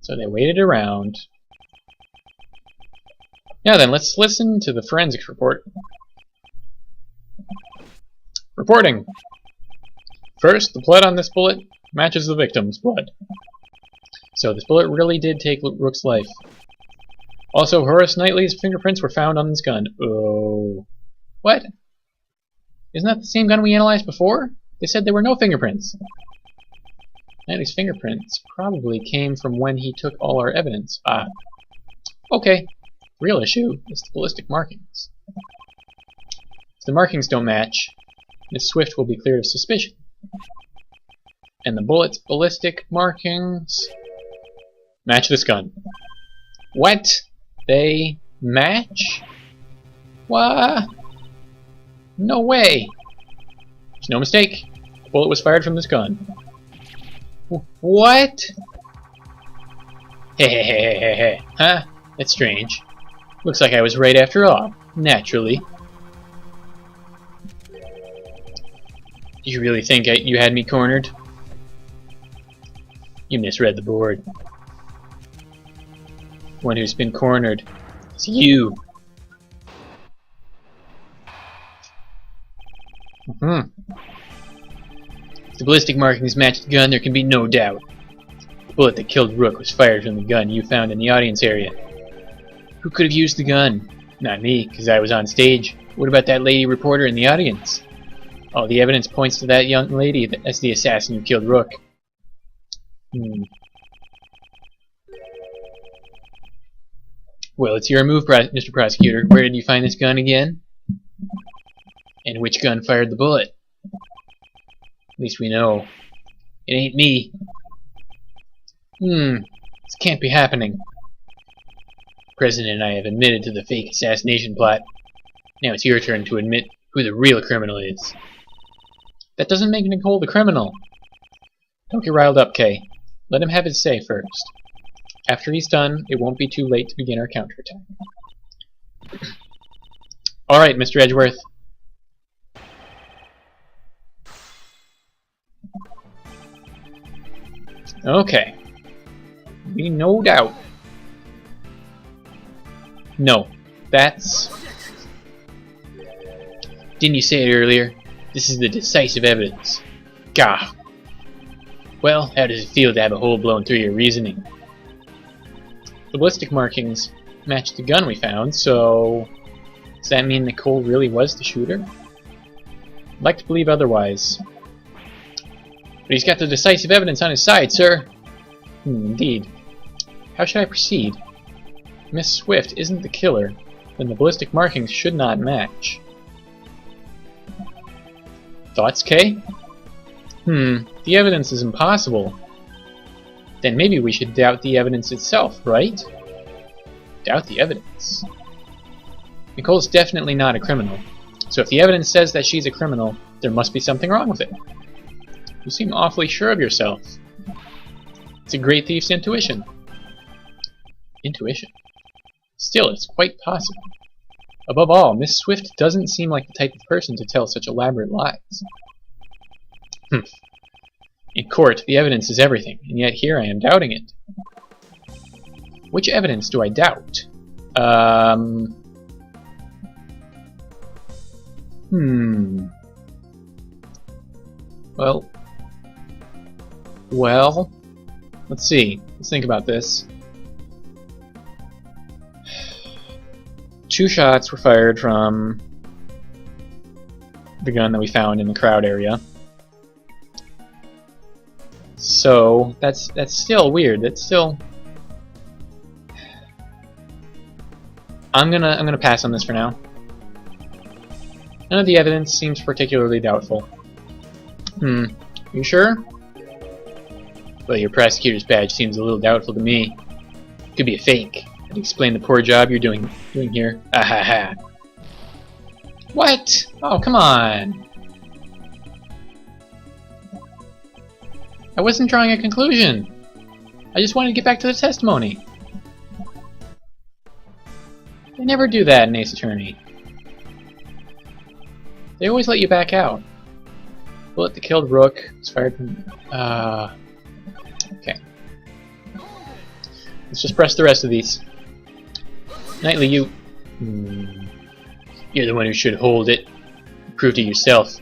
So they waited around. Now then, let's listen to the forensics report. Reporting! First, the blood on this bullet matches the victim's blood. So this bullet really did take Rook's life. Also, Horace Knightley's fingerprints were found on this gun. Oh. What? Isn't that the same gun we analyzed before? They said there were no fingerprints. Knightley's fingerprints probably came from when he took all our evidence. Ah. Okay. Real issue is the ballistic markings. If the markings don't match, Miss Swift will be cleared of suspicion. And the bullet's ballistic markings match this gun. What? They match? What? No way! There's no mistake. The bullet was fired from this gun. What? Hehehehe. Huh? That's strange. Looks like I was right after all. Naturally. You really think you had me cornered? You misread the board. One who's been cornered is you. If the ballistic markings match the gun, there can be no doubt. The bullet that killed Rook was fired from the gun you found in the audience area. Who could have used the gun? Not me, because I was on stage. What about that lady reporter in the audience? All the evidence points to that young lady as the assassin who killed Rook. Well, it's your move, Mr. Prosecutor. Where did you find this gun again? And which gun fired the bullet? At least we know. It ain't me. This can't be happening. The President and I have admitted to the fake assassination plot. Now it's your turn to admit who the real criminal is. That doesn't make Nicole the criminal. Don't get riled up, Kay. Let him have his say first. After he's done, it won't be too late to begin our counterattack. Alright, Mr. Edgeworth. Okay. Be no doubt. No. That's... Didn't you say it earlier? This is the decisive evidence. Gah. Well, how does it feel to have a hole blown through your reasoning? The ballistic markings match the gun we found, so... Does that mean Nicole really was the shooter? I'd like to believe otherwise. But he's got the decisive evidence on his side, sir. Indeed. How should I proceed? Miss Swift isn't the killer, then the ballistic markings should not match. Thoughts, Kay? The evidence is impossible. Then maybe we should doubt the evidence itself, right? Doubt the evidence. Nicole's definitely not a criminal. So if the evidence says that she's a criminal, there must be something wrong with it. You seem awfully sure of yourself. It's a great thief's intuition. Intuition? Still, it's quite possible. Above all, Miss Swift doesn't seem like the type of person to tell such elaborate lies. In court, the evidence is everything, and yet here I am doubting it. Which evidence do I doubt? Well, let's see. Let's think about this. 2 shots were fired from the gun that we found in the crowd area. So that's still weird. That's still. I'm gonna pass on this for now. None of the evidence seems particularly doubtful. You sure? Well, your prosecutor's badge seems a little doubtful to me. Could be a fake. That'd explain the poor job you're doing here. Ahaha. What? Oh, come on. I wasn't drawing a conclusion. I just wanted to get back to the testimony. They never do that in Ace Attorney. They always let you back out. The bullet that killed Rook was fired from... Okay. Let's just press the rest of these. Knightley, you... You're the one who should hold it. Prove to yourself.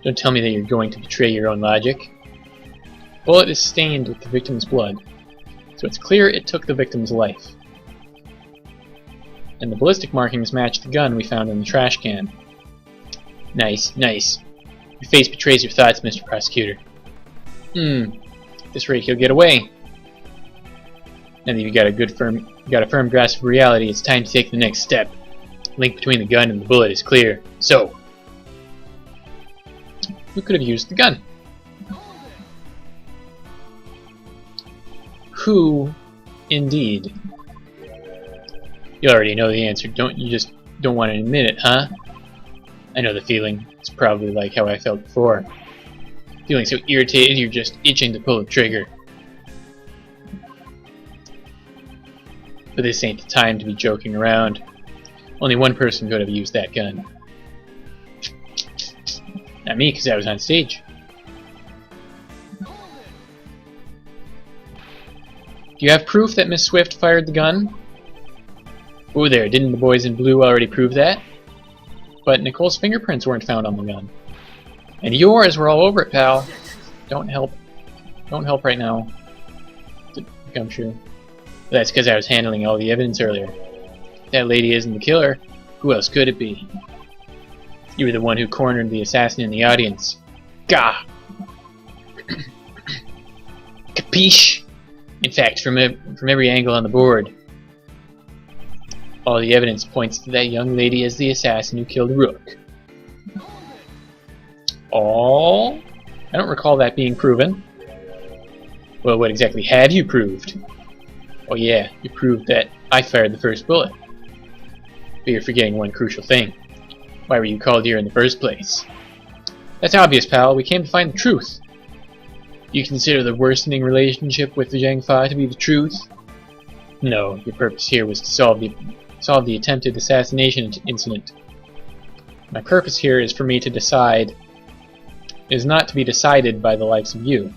Don't tell me that you're going to betray your own logic. The bullet is stained with the victim's blood, so it's clear it took the victim's life. And the ballistic markings match the gun we found in the trash can. Nice, nice. Your face betrays your thoughts, Mr. Prosecutor. At this rate, he'll get away. Now that you've got a firm grasp of reality, it's time to take the next step. The link between the gun and the bullet is clear. So, who could have used the gun? Who, indeed? You already know the answer, don't you? Just don't want to admit it, huh? I know the feeling. It's probably like how I felt before. Feeling so irritated you're just itching to pull the trigger. But this ain't the time to be joking around. Only one person could have used that gun. Not me, because I was on stage. Do you have proof that Miss Swift fired the gun? Oh there, didn't the boys in blue already prove that? But Nicole's fingerprints weren't found on the gun. And yours were all over it, pal. Don't help. Don't help right now. To become true. That's because I was handling all the evidence earlier. If that lady isn't the killer, who else could it be? You were the one who cornered the assassin in the audience. Gah! Capiche? In fact, from every angle on the board, all the evidence points to that young lady as the assassin who killed Rook. All? I don't recall that being proven. Well, what exactly have you proved? Oh yeah, you proved that I fired the first bullet. But you're forgetting one crucial thing. Why were you called here in the first place? That's obvious, pal. We came to find the truth. You consider the worsening relationship with the Zhang Fa to be the truth? No, your purpose here was to solve the attempted assassination incident. My purpose here is for me to decide... is not to be decided by the likes of you.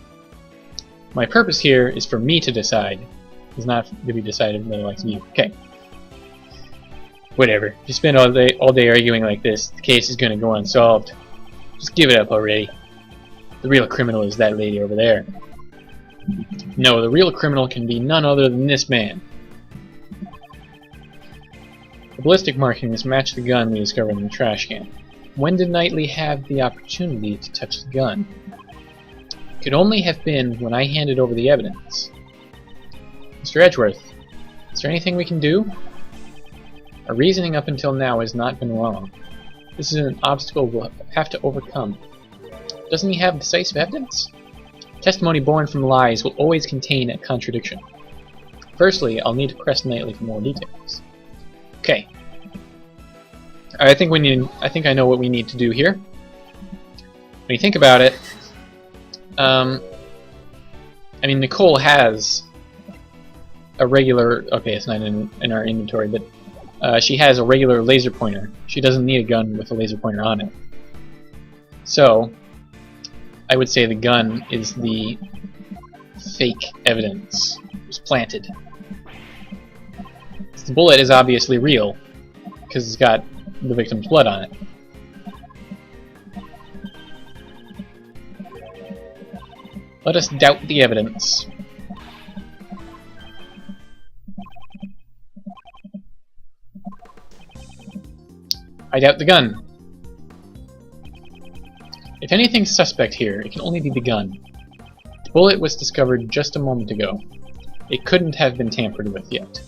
My purpose here is for me to decide. Is not to be decided by the likes of you. Okay. Whatever. If you spend all day arguing like this, the case is going to go unsolved. Just give it up already. The real criminal is that lady over there. No, the real criminal can be none other than this man. The ballistic markings match the gun we discovered in the trash can. When did Knightley have the opportunity to touch the gun? It could only have been when I handed over the evidence. Mr. Edgeworth, is there anything we can do? Our reasoning up until now has not been wrong. This is an obstacle we'll have to overcome. Doesn't he have decisive evidence? Testimony born from lies will always contain a contradiction. Firstly, I'll need to press Knightley for more details. Okay. I think I know what we need to do here. When you think about it, I mean, Nicole has a regular... Okay, it's not in our inventory, but she has a regular laser pointer. She doesn't need a gun with a laser pointer on it. So, I would say the gun is the fake evidence. It was planted. The bullet is obviously real, because it's got the victim's blood on it. Let us doubt the evidence. I doubt the gun. If anything's suspect here, it can only be the gun. The bullet was discovered just a moment ago. It couldn't have been tampered with yet.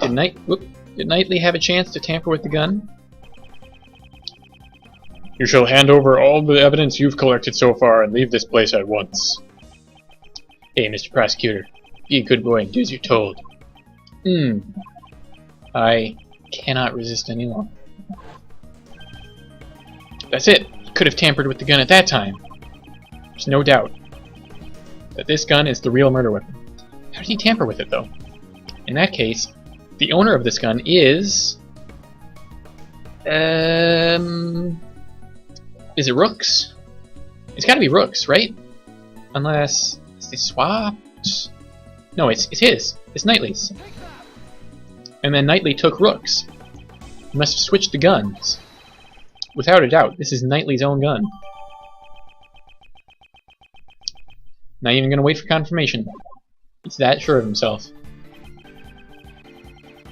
Did Knightley have a chance to tamper with the gun? You shall hand over all the evidence you've collected so far and leave this place at once. Hey, Mr. Prosecutor, be a good boy and do as you're told. I cannot resist any longer. That's it. He could have tampered with the gun at that time. There's no doubt that this gun is the real murder weapon. How did he tamper with it, though? In that case, the owner of this gun is... Is it Rook's? It's gotta be Rook's, right? Unless they swapped... No, it's his. It's Knightley's. And then Knightley took Rook's. He must have switched the guns. Without a doubt, this is Knightley's own gun. Not even gonna wait for confirmation. He's that sure of himself.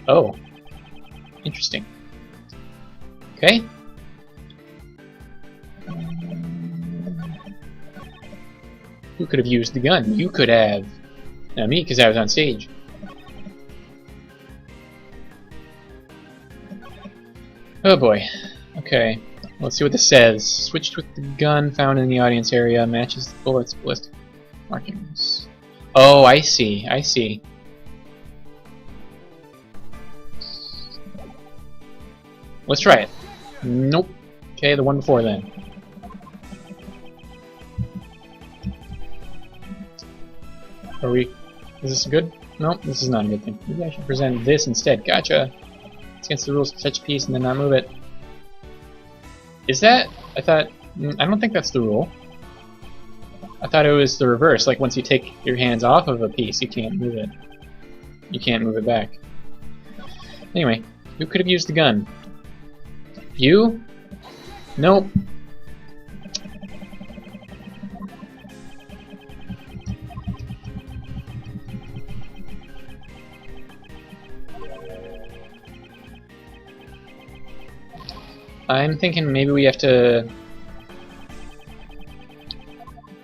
Oh. Interesting. Okay. Who could have used the gun? You could have. Not me, because I was on stage. Oh boy. Okay. Let's see what this says. Switched with the gun found in the audience area. Matches the bullet's ballistic markings. Oh, I see. I see. Let's try it. Nope. Okay, the one before then. Are we... Is this good? Nope, this is not a good thing. Maybe I should present this instead. Gotcha! It's against the rules to touch a piece and then not move it. Is that... I thought... I don't think that's the rule. I thought it was the reverse. Like, once you take your hands off of a piece, you can't move it. You can't move it back. Anyway, who could have used the gun? You? Nope. I'm thinking maybe we have to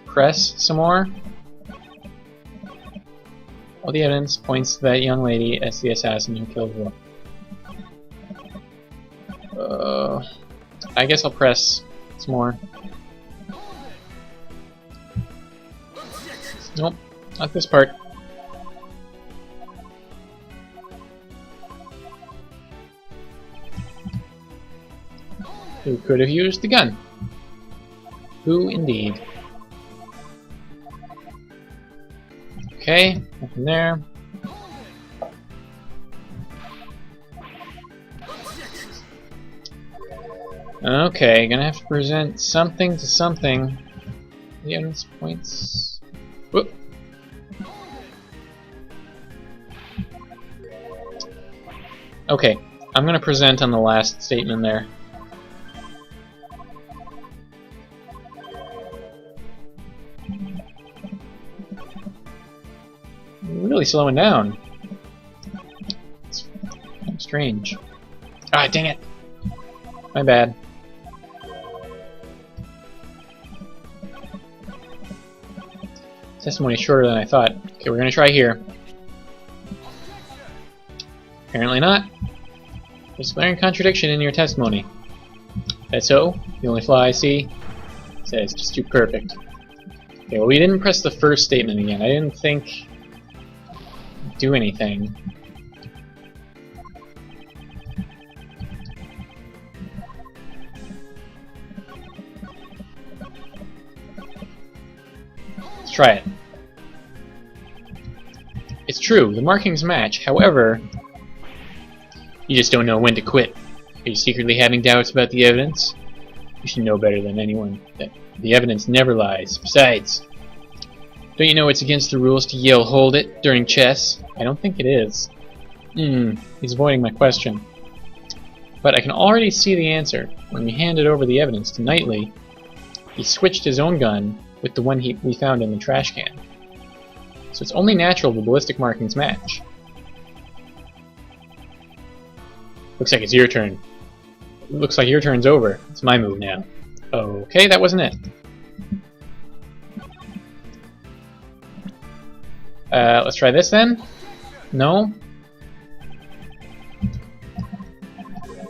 press some more. All the evidence points to that young lady as the assassin who killed Rook. I guess I'll press some more. Nope, not this part. Who could have used the gun? Who indeed? Okay, nothing there. Okay, gonna have to present something to something. The evidence points. Whoop. Okay, I'm gonna present on the last statement there. Really slowing down. It's strange. Ah, dang it! My bad. Testimony shorter than I thought. Okay, we're gonna try here. Apparently not. There's a glaring contradiction in your testimony. That's so? The only flaw I see says just too perfect. Okay, well we didn't press the first statement again. I didn't think do anything. Let's try it. It's true, the markings match. However, you just don't know when to quit. Are you secretly having doubts about the evidence? You should know better than anyone that the evidence never lies. Besides, don't you know it's against the rules to yell "hold it" during chess? I don't think it is. He's avoiding my question. But I can already see the answer. When we handed over the evidence to Knightley, he switched his own gun with the one we found in the trash can. So it's only natural the ballistic markings match. Looks like it's your turn. Looks like your turn's over. It's my move now. Okay, that wasn't it. Let's try this then. No.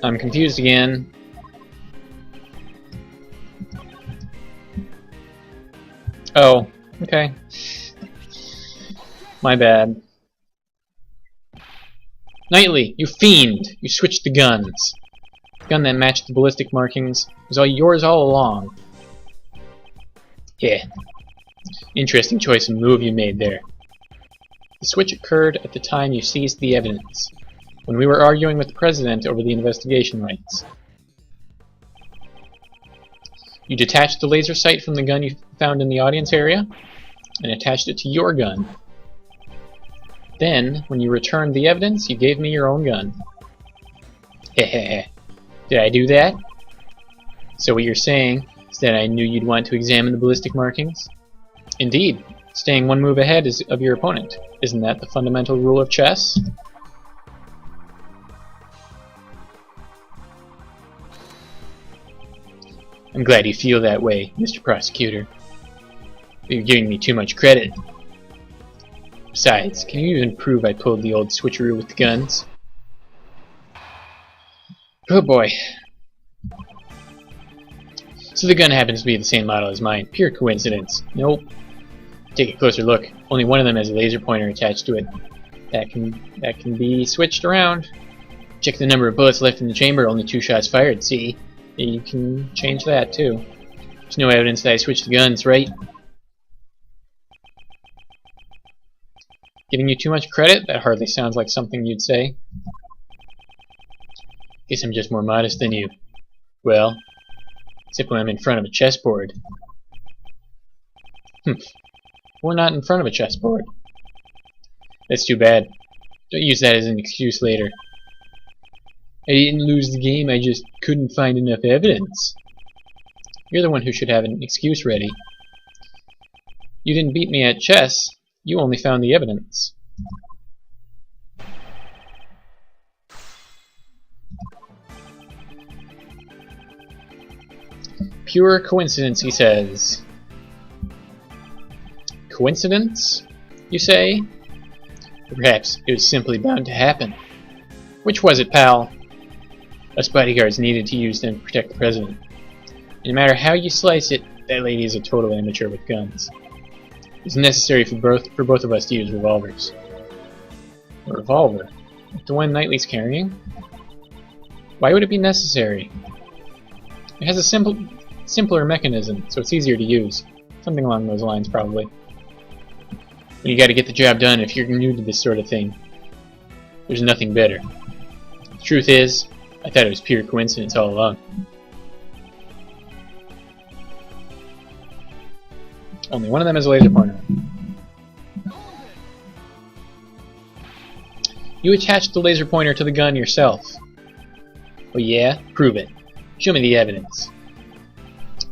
I'm confused again. Oh, okay. My bad. Knightley, you fiend! You switched the guns. The gun that matched the ballistic markings was all yours all along. Yeah. Interesting choice and move you made there. The switch occurred at the time you seized the evidence, when we were arguing with the President over the investigation rights. You detached the laser sight from the gun you found in the audience area, and attached it to your gun. Then, when you returned the evidence, you gave me your own gun. Hehehe. Did I do that? So what you're saying is that I knew you'd want to examine the ballistic markings? Indeed. Staying one move ahead of your opponent. Isn't that the fundamental rule of chess? I'm glad you feel that way, Mr. Prosecutor. You're giving me too much credit. Besides, can you even prove I pulled the old switcheroo with the guns? Oh boy. So the gun happens to be the same model as mine. Pure coincidence. Nope. Take a closer look. Only one of them has a laser pointer attached to it. That can be switched around. Check the number of bullets left in the chamber. Only 2 shots fired. See? You can change that too. There's no evidence that I switched the guns, right? Giving you too much credit? That hardly sounds like something you'd say. Guess I'm just more modest than you. Well, except when I'm in front of a chessboard. We're not in front of a chessboard. That's too bad. Don't use that as an excuse later. I didn't lose the game, I just couldn't find enough evidence. You're the one who should have an excuse ready. You didn't beat me at chess, you only found the evidence. Pure coincidence, he says. Coincidence, you say? Or perhaps it was simply bound to happen. Which was it, pal? Us bodyguards needed to use them to protect the president. And no matter how you slice it, that lady is a total amateur with guns. It was necessary for both of us to use revolvers. A revolver? Like the one Knightley's carrying? Why would it be necessary? It has a simpler mechanism, so it's easier to use. Something along those lines, probably. But you gotta get the job done if you're new to this sort of thing. There's nothing better. The truth is, I thought it was pure coincidence all along. Only one of them has a laser pointer. You attached the laser pointer to the gun yourself. Oh yeah? Prove it. Show me the evidence.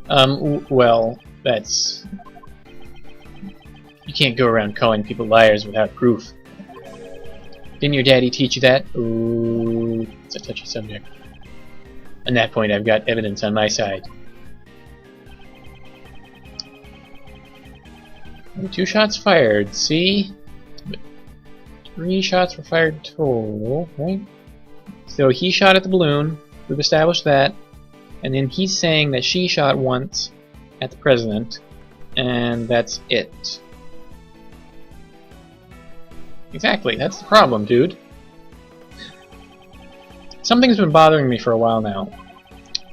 Well, that's... You can't go around calling people liars without proof. Didn't your daddy teach you that? Ooh, it's a touchy subject. On that point, I've got evidence on my side. 2 shots fired, see? 3 shots were fired total, right? So he shot at the balloon, we've established that, and then he's saying that she shot once at the president, and that's it. Exactly, that's the problem, dude. Something's been bothering me for a while now.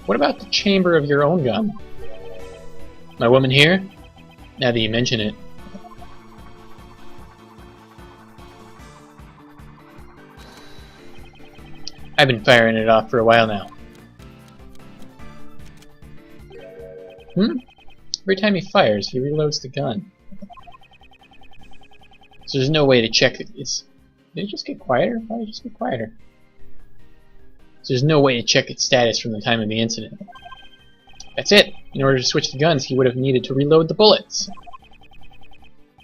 What about the chamber of your own gun? My woman here? Now that you mention it. I've been firing it off for a while now. Every time he fires, he reloads the gun. So there's no way to check it. Did it just get quieter? Why did it just get quieter? So there's no way to check its status from the time of the incident. That's it! In order to switch the guns, he would have needed to reload the bullets.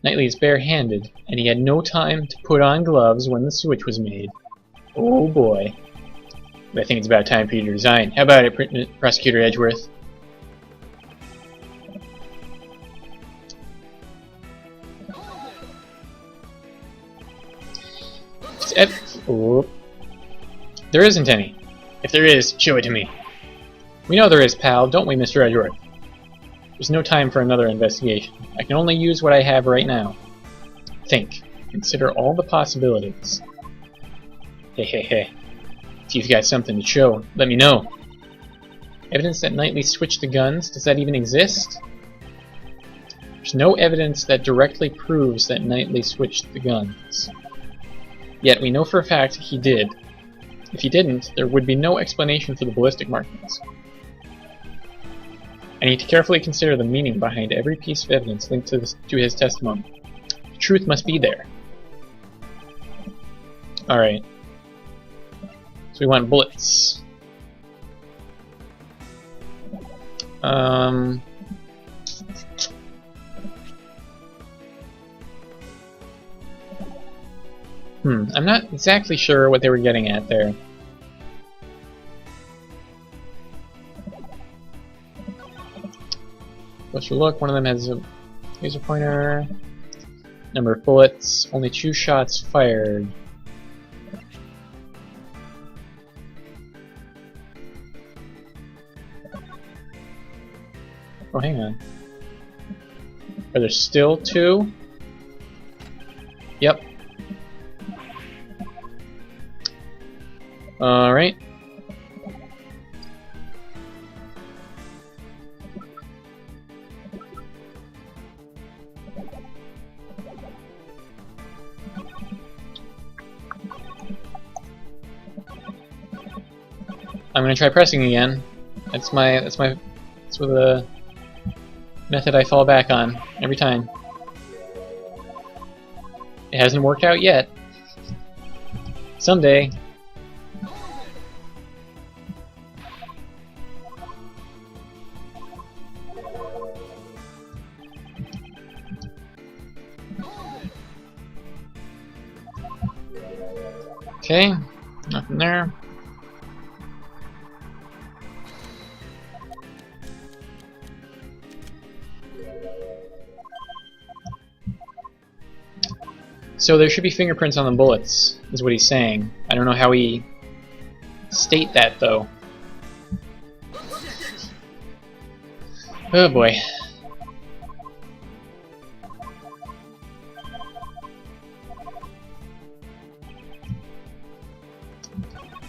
Knightley is bare-handed, and he had no time to put on gloves when the switch was made. Oh boy. But I think it's about time for you to resign. How about it, Prosecutor Edgeworth? Oh. There isn't any. If there is, show it to me. We know there is, pal, don't we, Mr. Edgeworth? There's no time for another investigation. I can only use what I have right now. Think. Consider all the possibilities. Hey. If you've got something to show, let me know. Evidence that Knightley switched the guns? Does that even exist? There's no evidence that directly proves that Knightley switched the guns. Yet we know for a fact he did. If he didn't, there would be no explanation for the ballistic markings. I need to carefully consider the meaning behind every piece of evidence linked to his testimony. The truth must be there. Alright. So we want bullets. I'm not exactly sure what they were getting at there. Closer look, one of them has a laser pointer. Number of bullets, only 2 shots fired. Oh, hang on. Are there still 2? Yep. Alright. I'm gonna try pressing again. That's the method I fall back on every time. It hasn't worked out yet. Someday. Okay, nothing there. So there should be fingerprints on the bullets, is what he's saying. I don't know how he state that, though. Oh boy.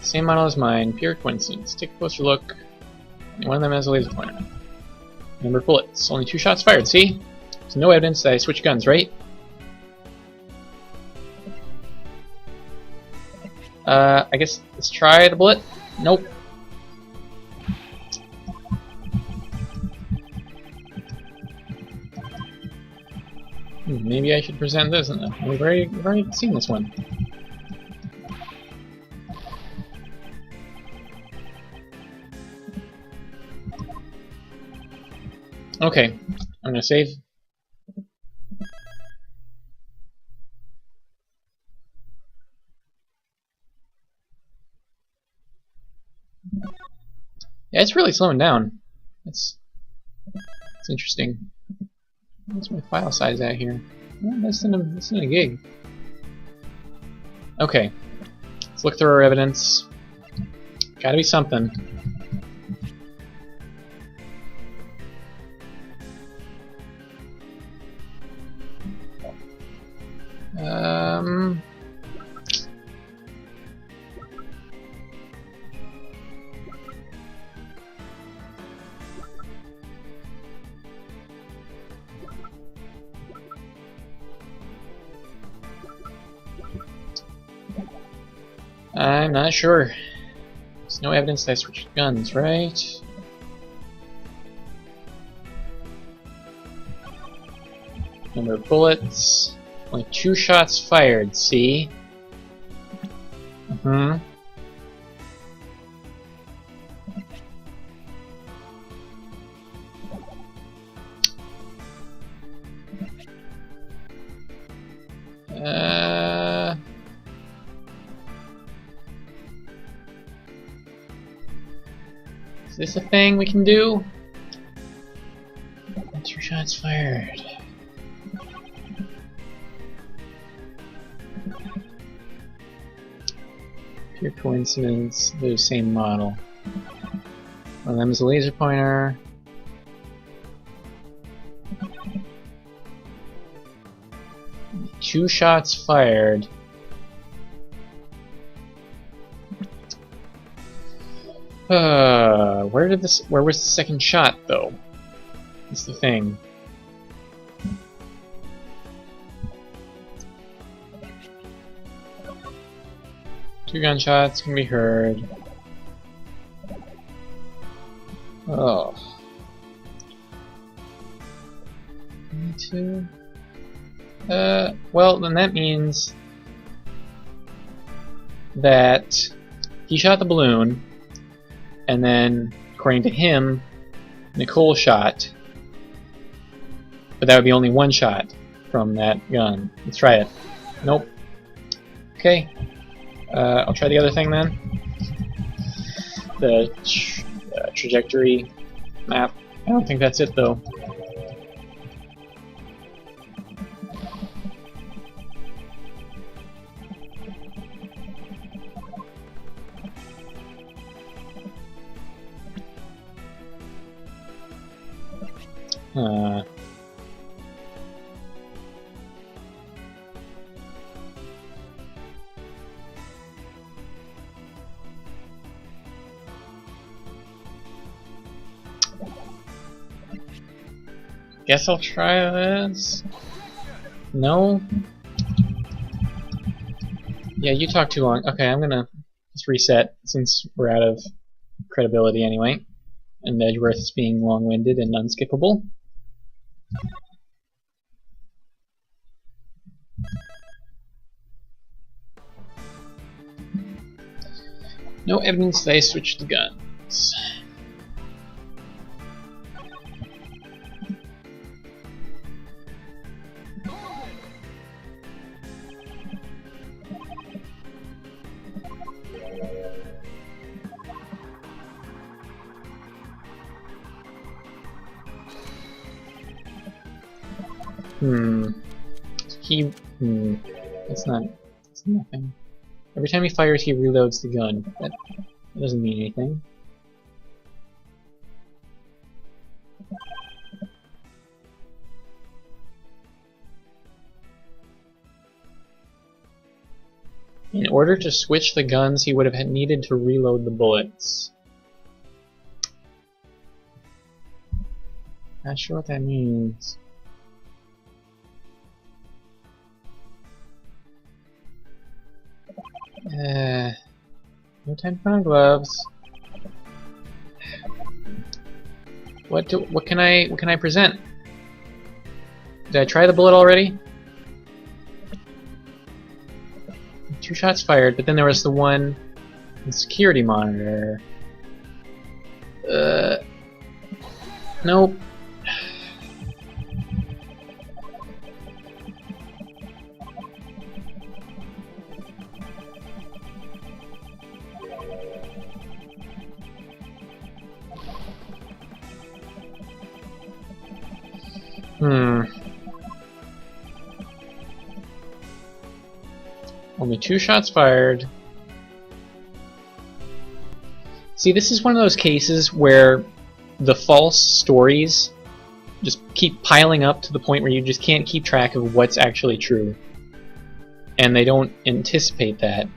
Same model as mine, pure coincidence. Take a closer look. One of them has a laser pointer. Number of bullets, only 2 shots fired, see? There's no evidence that I switched guns, right? I guess let's try the bullet. Nope. Maybe I should present this. We've already seen this one. Okay, I'm gonna save. Yeah, it's really slowing down. It's interesting. What's my file size at here? Well, that's in a gig. Okay, let's look through our evidence. Gotta be something. I'm not sure. There's no evidence that I switched guns, right? Number of bullets. Only 2 shots fired, see? Mm-hmm. Is this a thing we can do? 2 shots fired. Pure coincidence, they're the same model. One of them is a laser pointer. Two shots fired. Where was the second shot though? That's the thing. Two gunshots can be heard. Oh. Me too. Well, then that means that he shot the balloon, and then, according to him, Nicole shot. But that would be only one shot from that gun. Let's try it. Nope. Okay. I'll try the other thing then. The trajectory map. I don't think that's it though. Guess I'll try this. No? Yeah, you talk too long. Okay, I'm gonna just reset since we're out of credibility anyway. And Edgeworth is being long-winded and unskippable. No evidence that I switched the guns. It's nothing. Every time he fires, he reloads the gun. That doesn't mean anything. In order to switch the guns, he would have needed to reload the bullets. Not sure what that means. No time to put on gloves. What can I present? Did I try the bullet already? 2 shots fired, but then there was the one in security monitor. Nope. Only 2 shots fired. See, this is one of those cases where the false stories just keep piling up to the point where you just can't keep track of what's actually true. And they don't anticipate that.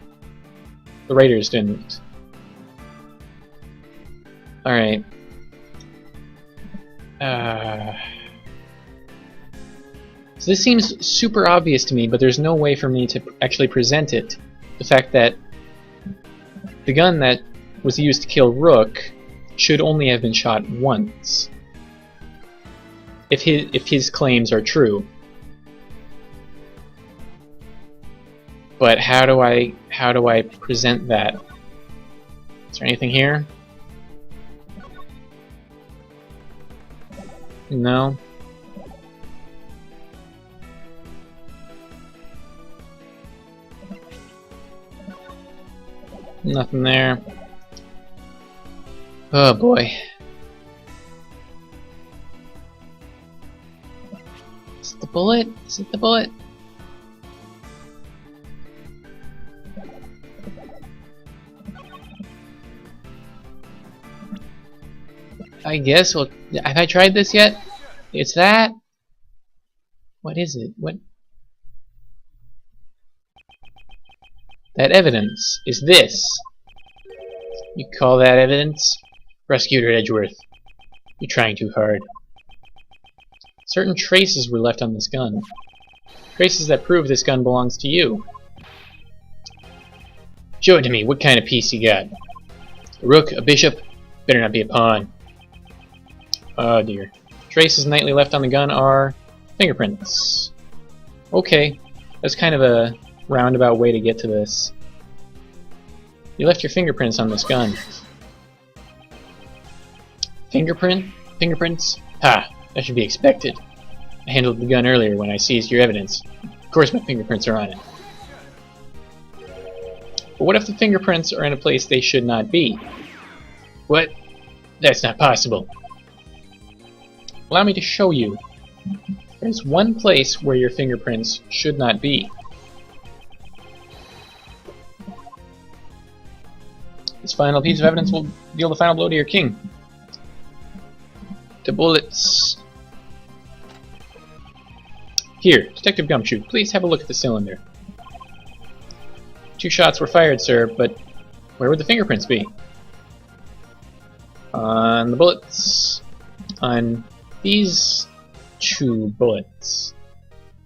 The writers didn't. Alright. So this seems super obvious to me, but there's no way for me to actually present it. The fact that the gun that was used to kill Rook should only have been shot once. If his claims are true. But how do I present that? Is there anything here? No. Nothing there. Oh boy. Is it the bullet? Is it the bullet? I guess. Well, have I tried this yet? It's that? What is it? What? That evidence is this. You call that evidence? Prosecutor Edgeworth, you're trying too hard. Certain traces were left on this gun. Traces that prove this gun belongs to you. Show it to me. What kind of piece you got? A rook? A bishop? Better not be a pawn. Oh dear. Traces nightly left on the gun are fingerprints. Okay. That's kind of a roundabout way to get to this. You left your fingerprints on this gun. Fingerprints? Ha! That should be expected. I handled the gun earlier when I seized your evidence. Of course my fingerprints are on it. But what if the fingerprints are in a place they should not be? What? That's not possible. Allow me to show you. There's one place where your fingerprints should not be. This final piece of evidence will deal the final blow to your king. The bullets. Here, Detective Gumshoe, please have a look at the cylinder. 2 shots were fired, sir, but where would the fingerprints be? On the bullets. On these 2 bullets.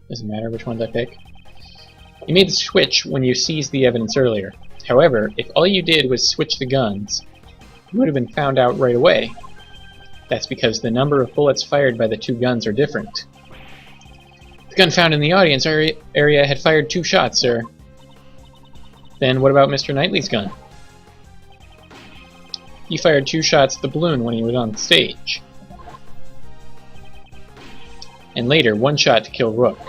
Doesn't matter which ones I pick. You made the switch when you seized the evidence earlier. However, if all you did was switch the guns, you would have been found out right away. That's because the number of bullets fired by the 2 guns are different. The gun found in the audience area had fired 2 shots, sir. Then what about Mr. Knightley's gun? He fired 2 shots at the balloon when he was on stage. And later, 1 shot to kill Rook.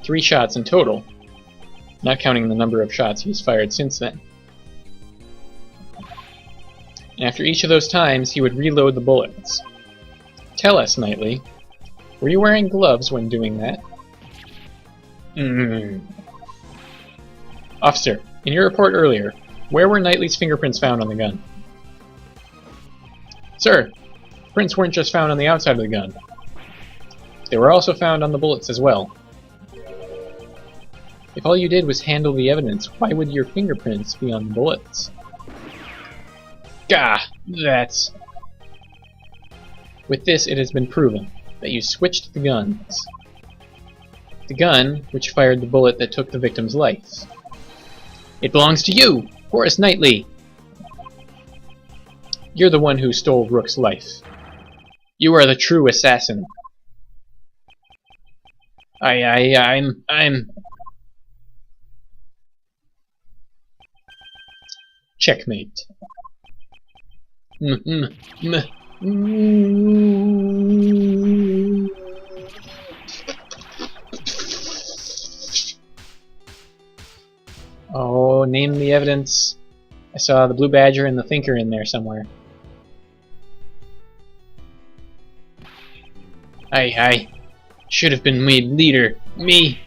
3 shots in total, not counting the number of shots he's fired since then. And after each of those times, he would reload the bullets. Tell us, Knightley, were you wearing gloves when doing that? Officer, in your report earlier, where were Knightley's fingerprints found on the gun? Sir, prints weren't just found on the outside of the gun. They were also found on the bullets as well. If all you did was handle the evidence, why would your fingerprints be on the bullets? Gah! That's... With this, it has been proven that you switched the guns. The gun, which fired the bullet that took the victim's life. It belongs to you, Horace Knightley! You're the one who stole Rook's life. You are the true assassin. I'm... Checkmate. Oh, name the evidence. I saw the Blue Badger and the Thinker in there somewhere. I should have been made leader. Me.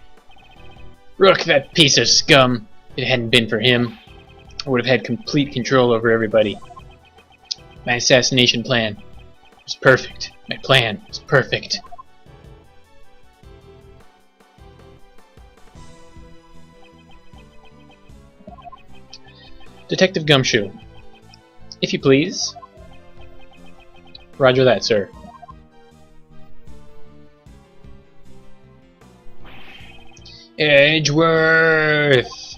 Rook, that piece of scum. If it hadn't been for him, I would have had complete control over everybody. My assassination plan was perfect. My plan was perfect. Detective Gumshoe, if you please. Roger that, sir. Edgeworth!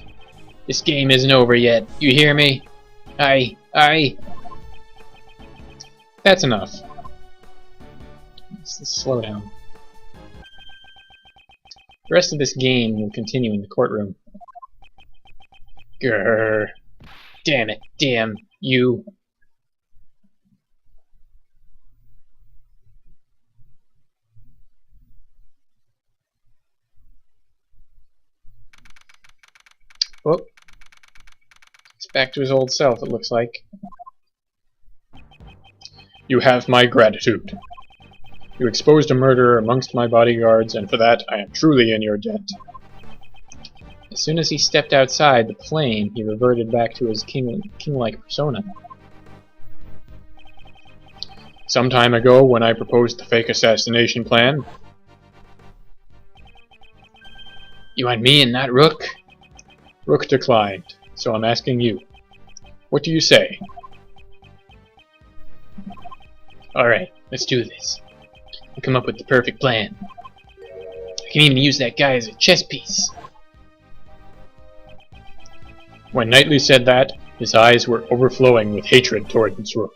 This game isn't over yet. You hear me? That's enough. Let's slow down. The rest of this game will continue in the courtroom. Grrr. Damn it. Damn you. Oh. He's back to his old self, it looks like. You have my gratitude. You exposed a murderer amongst my bodyguards, and for that I am truly in your debt. As soon as he stepped outside the plane, he reverted back to his king-like persona. Some time ago, when I proposed the fake assassination plan... You want me and not Rook? Rook declined, so I'm asking you. What do you say? Alright, let's do this. We'll come up with the perfect plan. I can even use that guy as a chess piece. When Knightley said that, his eyes were overflowing with hatred towards Rook.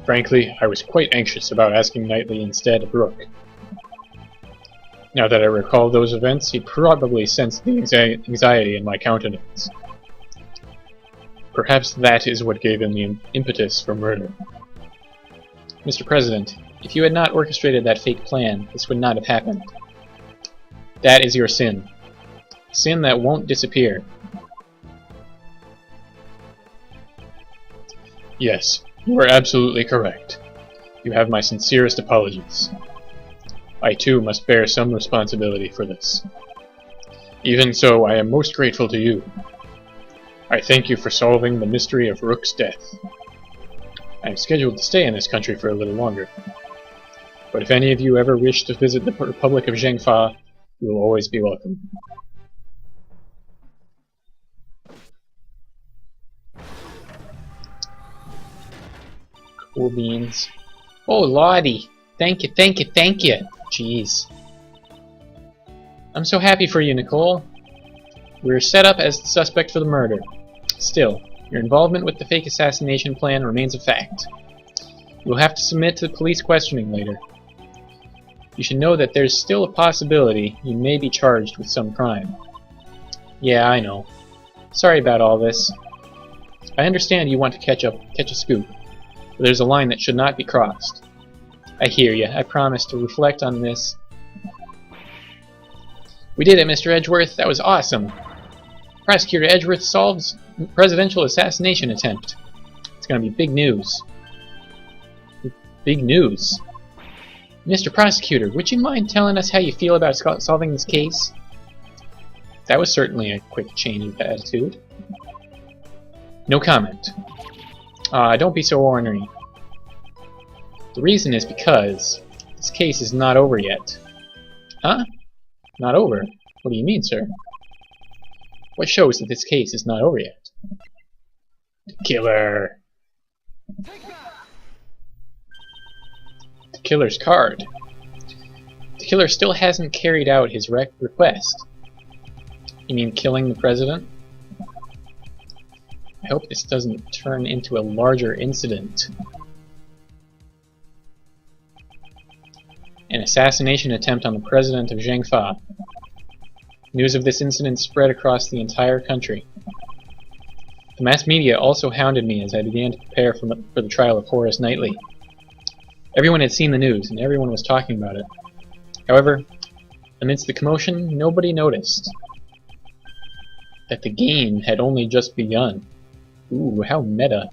Frankly, I was quite anxious about asking Knightley instead of Rook. Now that I recall those events, he probably sensed the anxiety in my countenance. Perhaps that is what gave him the impetus for murder. Mr. President, if you had not orchestrated that fake plan, this would not have happened. That is your sin. A sin that won't disappear. Yes, you are absolutely correct. You have my sincerest apologies. I too must bear some responsibility for this. Even so, I am most grateful to you. I thank you for solving the mystery of Rook's death. I am scheduled to stay in this country for a little longer. But if any of you ever wish to visit the Republic of Zhengfa, you will always be welcome. Cool beans. Oh, Lottie! Thank you, thank you, thank you! Jeez. I'm so happy for you, Nicole. We're set up as the suspect for the murder. Still, your involvement with the fake assassination plan remains a fact. You will have to submit to police questioning later. You should know that there's still a possibility you may be charged with some crime. Yeah, I know. Sorry about all this. I understand you want to catch a scoop, but there's a line that should not be crossed. I hear you. I promise to reflect on this. We did it, Mr. Edgeworth. That was awesome. Prosecutor Edgeworth solves presidential assassination attempt. It's going to be big news. Big news. Mr. Prosecutor, would you mind telling us how you feel about solving this case? That was certainly a quick change of attitude. No comment. Don't be so ornery. The reason is because this case is not over yet. Huh? Not over? What do you mean, sir? What shows that this case is not over yet? The killer. The killer's card. The killer still hasn't carried out his request. You mean killing the president? I hope this doesn't turn into a larger incident. An assassination attempt on the president of Zhengfa. News of this incident spread across the entire country. The mass media also hounded me as I began to prepare for the trial of Horace Knightley. Everyone had seen the news, and everyone was talking about it. However, amidst the commotion, nobody noticed that the game had only just begun. Ooh, how meta.